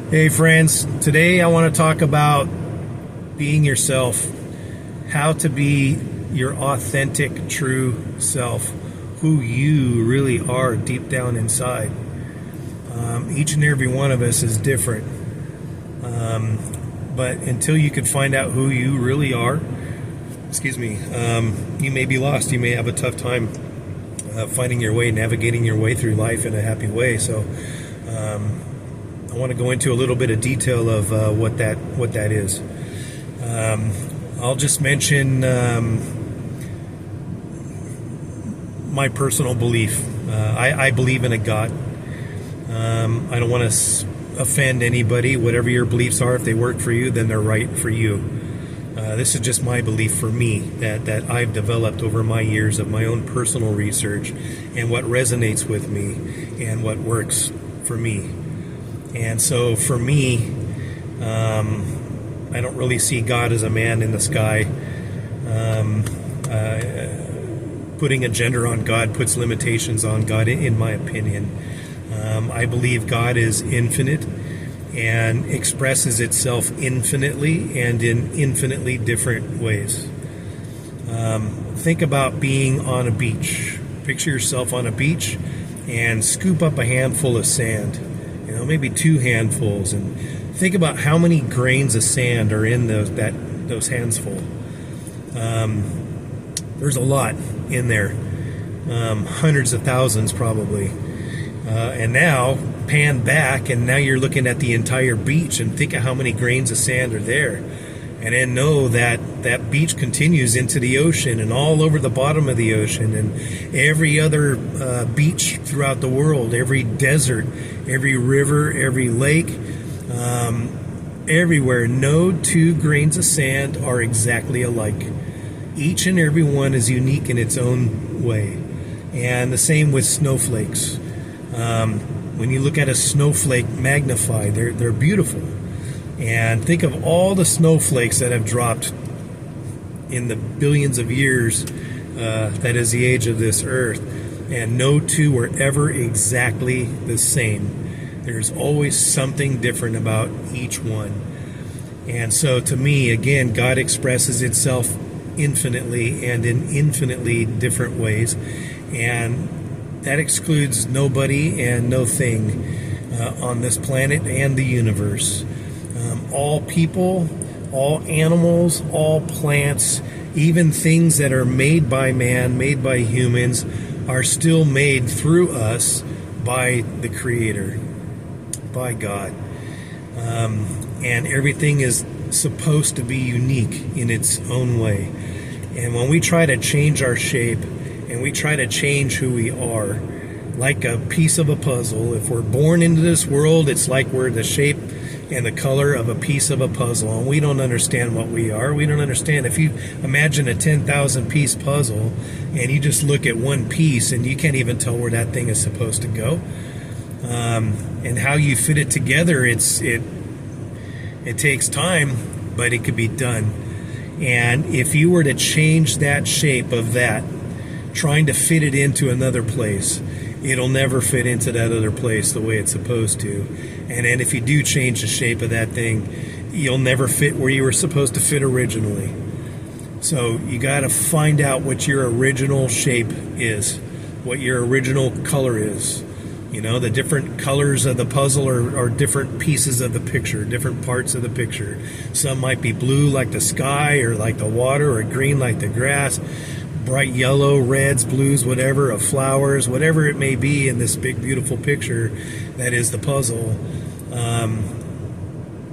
Hey friends, today I want to talk about being yourself, how to be your authentic, true self, who you really are deep down inside. Each and every one of us is different, but until you can find out who you really are, you may be lost. You may have a tough time finding your way, navigating your way through life in a happy way. So I want to go into a little bit of detail of what that is. I'll just mention my personal belief. I believe in a God. I don't want to offend anybody. Whatever your beliefs are, if they work for you, then they're right for you. This is just my belief for me that I've developed over my years of my own personal research and what resonates with me and what works for me. And so for me, I don't really see God as a man in the sky. Putting a gender on God puts limitations on God, in my opinion. I believe God is infinite and expresses itself infinitely and in infinitely different ways. Think about being on a beach. Picture yourself on a beach and scoop up a handful of sand. Maybe 2 handfuls, and think about how many grains of sand are in those hands full. There's a lot in there, hundreds of thousands probably. And now pan back, and now you're looking at the entire beach, and think of how many grains of sand are there. And then know that that beach continues into the ocean and all over the bottom of the ocean and every other beach throughout the world, every desert, every river, every lake, everywhere. No 2 grains of sand are exactly alike. Each and every one is unique in its own way. And the same with snowflakes. When you look at a snowflake magnified, they're beautiful. And think of all the snowflakes that have dropped in the billions of years that is the age of this earth. And no 2 were ever exactly the same. There's always something different about each one. And so to me, again, God expresses itself infinitely and in infinitely different ways. And that excludes nobody and no thing on this planet and the universe. All people, all animals, all plants, even things that are made by man, made by humans, are still made through us by the Creator, by God. And everything is supposed to be unique in its own way. And when we try to change our shape and we try to change who we are, like a piece of a puzzle, if we're born into this world, it's like we're the shape and the color of a piece of a puzzle, and we don't understand what we are. We don't understand. If you imagine a 10,000 piece puzzle and you just look at one piece and you can't even tell where that thing is supposed to go, and how you fit it together, it takes time, but it could be done. And if you were to change that shape of that, trying to fit it into another place, it'll never fit into that other place the way it's supposed to. And then if you do change the shape of that thing, you'll never fit where you were supposed to fit originally. So you got to find out what your original shape is, what your original color is. The different colors of the puzzle are different pieces of the picture, different parts of the picture. Some might be blue like the sky or like the water, or green like the grass, bright yellow, reds, blues, whatever, of flowers, whatever it may be in this big, beautiful picture that is the puzzle.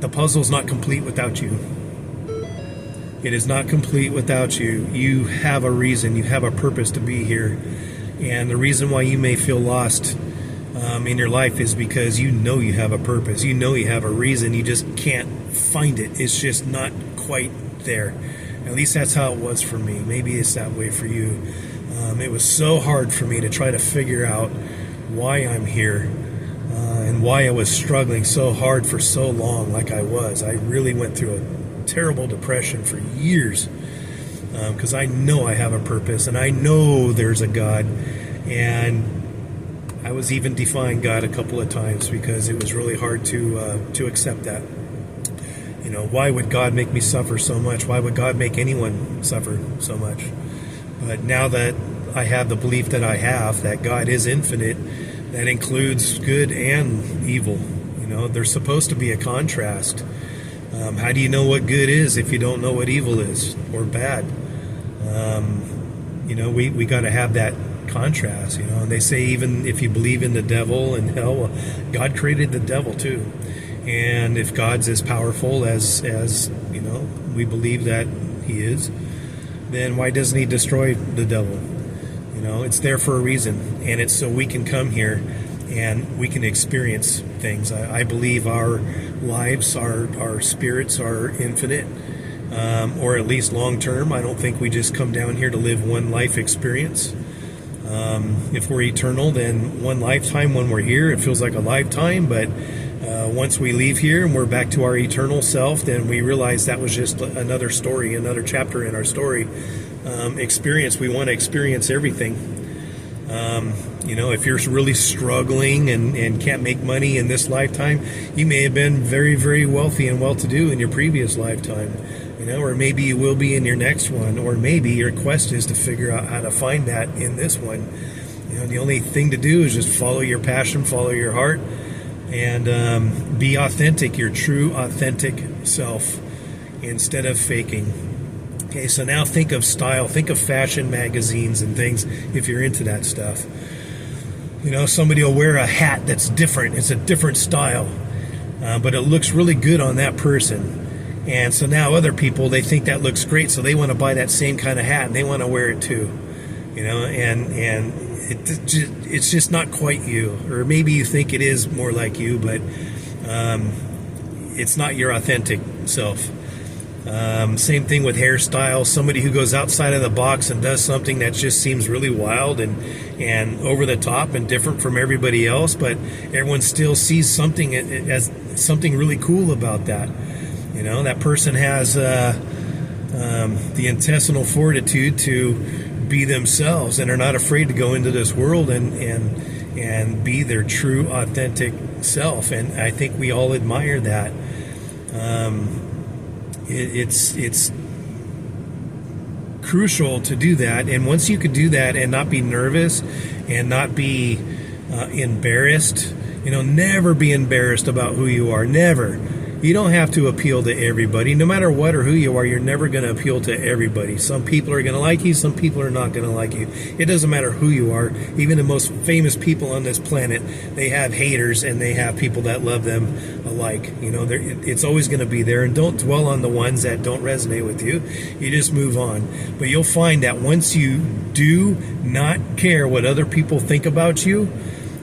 The puzzle's not complete without you. It is not complete without you. You have a reason, you have a purpose to be here. And the reason why you may feel lost in your life is because you know you have a purpose. You know you have a reason. You just can't find it. It's just not quite there. At least that's how it was for me. Maybe it's that way for you. It was so hard for me to try to figure out why I'm here and why I was struggling so hard for so long like I was. I really went through a terrible depression for years because I know I have a purpose and I know there's a God. And I was even defying God a couple of times because it was really hard to accept that. You know, why would God make me suffer so much? Why would God make anyone suffer so much? But now that I have the belief that I have, that God is infinite, that includes good and evil. You know, there's supposed to be a contrast. How do you know what good is if you don't know what evil is or bad? You know, we got to have that contrast, you know. And they say even if you believe in the devil and hell, well, God created the devil too. And if God's as powerful as you know, we believe that he is, then why doesn't he destroy the devil? You know, it's there for a reason, and it's so we can come here and we can experience things. I believe our lives, our spirits are infinite, or at least long term. I don't think we just come down here to live one life experience. If we're eternal, then one lifetime when we're here, it feels like a lifetime, but once we leave here and we're back to our eternal self, then we realize that was just another story, another chapter in our story. Experience, we want to experience everything. You know, if you're really struggling and can't make money in this lifetime, you may have been very, very wealthy and well-to-do in your previous lifetime. You know, or maybe you will be in your next one, or maybe your quest is to figure out how to find that in this one. You know, the only thing to do is just follow your passion, follow your heart, and be authentic, your true authentic self, instead of faking. Okay, so now think of style, think of fashion magazines and things if you're into that stuff. You know, somebody will wear a hat that's different, it's a different style, but it looks really good on that person. And so now other people, they think that looks great, so they want to buy that same kind of hat and they want to wear it too. You know, and it's just not quite you, or maybe you think it is more like you, but it's not your authentic self. Same thing with hairstyle. Somebody who goes outside of the box and does something that just seems really wild and over the top and different from everybody else, but everyone still sees something as something really cool about that. You know, that person has the intestinal fortitude to be themselves and are not afraid to go into this world and be their true, authentic self. And I think we all admire that. It's crucial to do that. And once you could do that and not be nervous and not be embarrassed, you know, never be embarrassed about who you are. Never. You don't have to appeal to everybody. No matter what or who you are, you're never going to appeal to everybody. Some people are going to like you, some people are not going to like you. It doesn't matter who you are. Even the most famous people on this planet, they have haters and they have people that love them alike. You know, it's always going to be there. And don't dwell on the ones that don't resonate with you. You just move on. But you'll find that once you do not care what other people think about you,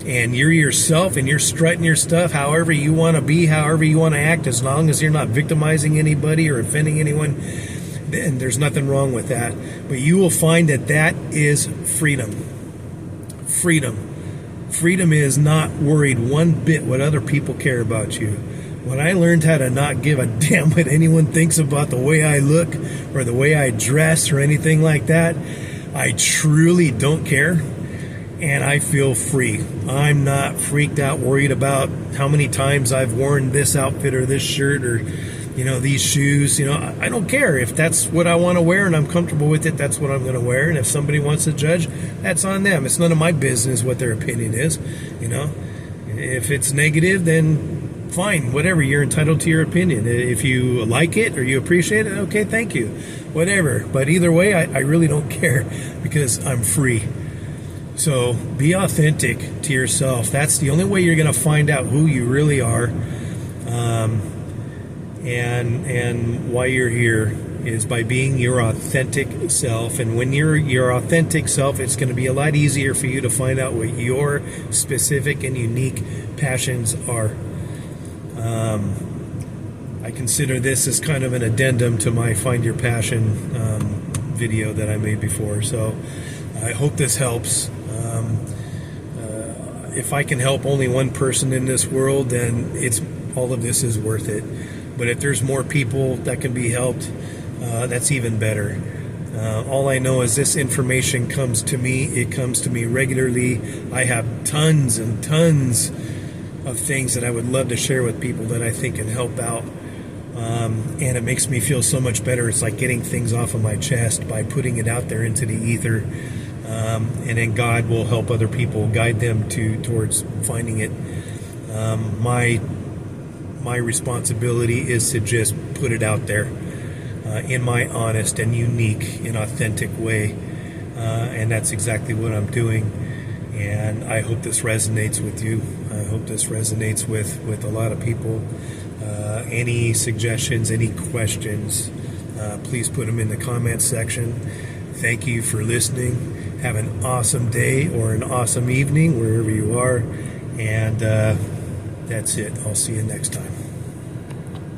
and you're yourself and you're strutting your stuff however you want to be, however you want to act, as long as you're not victimizing anybody or offending anyone, then there's nothing wrong with that. But you will find that that is freedom. Freedom is not worried one bit what other people care about you. When I learned how to not give a damn what anyone thinks about the way I look or the way I dress or anything like that, I truly don't care. And I feel free. I'm not freaked out, worried about how many times I've worn this outfit or this shirt or, you know, these shoes. You know, I don't care. If that's what I want to wear and I'm comfortable with it, that's what I'm going to wear. And if somebody wants to judge, that's on them. It's none of my business what their opinion is. You know, if it's negative, then fine, whatever. You're entitled to your opinion. If you like it or you appreciate it, okay, thank you. Whatever. But either way, I really don't care because I'm free. So be authentic to yourself. That's the only way you're going to find out who you really are, and why you're here is by being your authentic self. And when you're your authentic self, it's going to be a lot easier for you to find out what your specific and unique passions are. I consider this as kind of an addendum to my Find Your Passion video that I made before. So I hope this helps. If I can help only one person in this world, then all of this is worth it. But if there's more people that can be helped, that's even better. All I know is this information comes to me. It comes to me regularly. I have tons and tons of things that I would love to share with people that I think can help out. And it makes me feel so much better. It's like getting things off of my chest by putting it out there into the ether. And then God will help other people, guide them towards finding it. My responsibility is to just put it out there in my honest and unique and authentic way. And that's exactly what I'm doing. And I hope this resonates with you. I hope this resonates with a lot of people. Any suggestions, any questions, please put them in the comments section. Thank you for listening. Have an awesome day or an awesome evening wherever you are. And that's it. I'll see you next time.